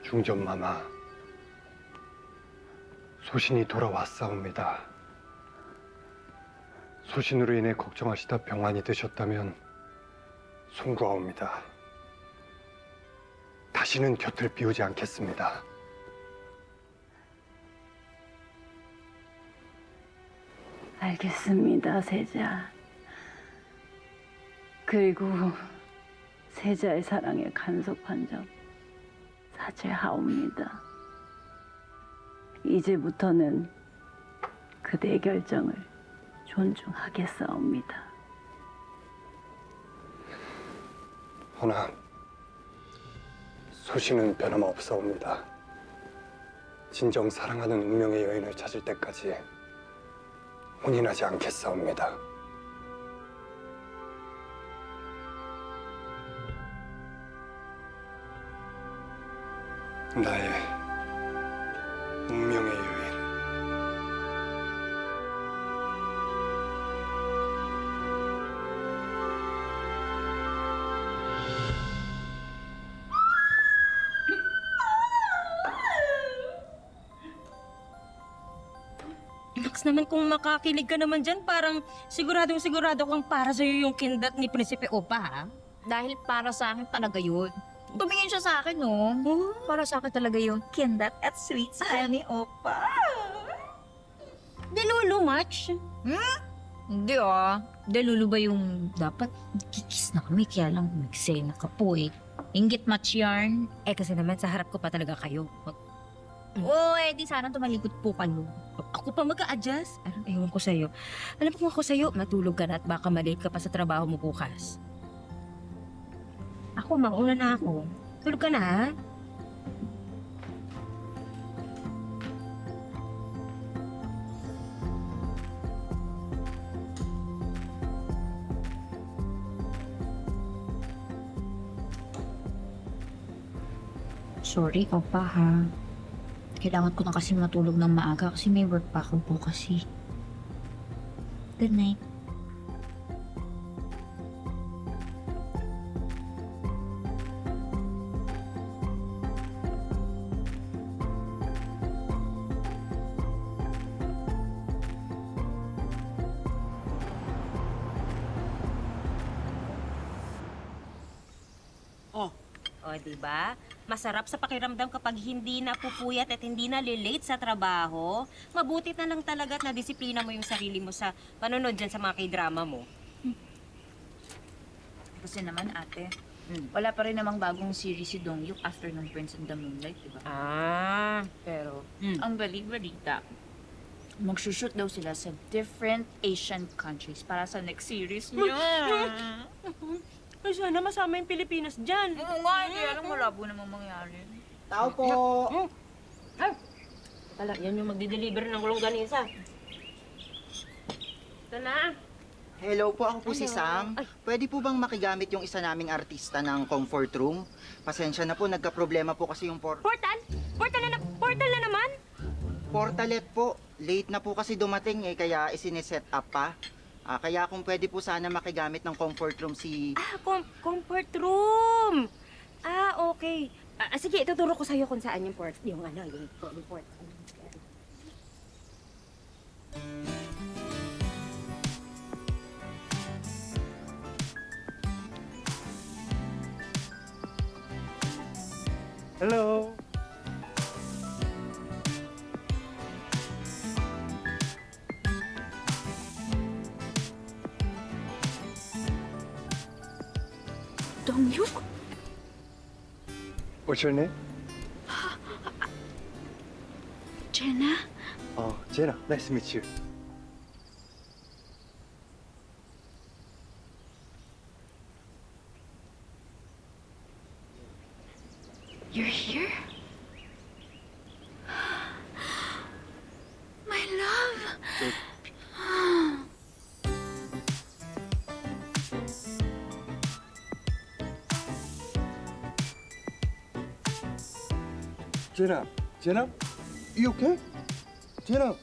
중전마마, 소신이 돌아왔사옵니다. 소신으로 인해 걱정하시다 병환이 되셨다면 송구하옵니다. 다시는 곁을 비우지 않겠습니다. 알겠습니다, 세자. 그리고 세자의 사랑에 간섭한 점 사죄하옵니다. 이제부터는 그대의 결정을 존중하겠사옵니다. 허나 소신은 변함없사옵니다. 진정 사랑하는 운명의 여인을 찾을 때까지 혼인하지 않겠사옵니다. 나의 운명의 여인. Max naman kung makakilig ka naman dyan, parang siguradong-sigurado kang para sa'yo yung kindat ni Prinsipe Opa, ha? Dahil para sa akin talaga yun. Tumingin siya sa akin, no? Para sa akin talaga yung kindat at sweet sa ni Opa. Delulu, Match. Hindi ah. Delulu ba yung dapat kikis na kami kaya lang magsena ka po eh. Inggit match yarn. Eh kasi naman sa harap ko pa talaga kayo. Oo di sana tumalikod po kayo. Ako pa mag-a-adjust. Ewan ko sa'yo. Alam mo kung ako sa'yo, matulog ka na at baka malate ka pa sa trabaho mo bukas. Ako, mauna na ako. Tulog ka na, ha? Sorry, Opa ha. Kailangan ko na kasi matulog ng maaga kasi may work pa ako bukas eh. Good night. O, diba? Masarap sa pakiramdam kapag hindi na pupuyat at hindi na lilate sa trabaho. Mabuti na lang talaga at nadisiplina mo yung sarili mo sa panonood dyan sa mga k-drama mo. Kasi naman ate, wala pa rin namang bagong series si Dongyuk after ng Prince and the Moonlight, di ba? Ah. Pero, ang balik-balita, magsushoot daw sila sa different Asian countries para sa next series niya. Ay, sana masama yung Pilipinas dyan. Oo nga, hindi alam malabo namang mangyari. Tao po. Tala, yan yung magdi-deliver ng longganisa. Ito na. Hello po, ako po si Sam. Pwede po bang makigamit yung isa naming artista ng comfort room? Pasensya na po, nagka-problema po kasi yung Portal? Portal na naman? portalet po. Late na po kasi dumating kaya isiniset up pa. Kaya kung pwede po sana makigamit ng comfort room si... Comfort room. Okay. Sige, ituturo ko sa'yo kung saan yung port. Yung port. Hello. Dongyuk? What's your name? Jenna? Jenna. Nice to meet you. You're here? My love! Jenna, you okay? Jenna.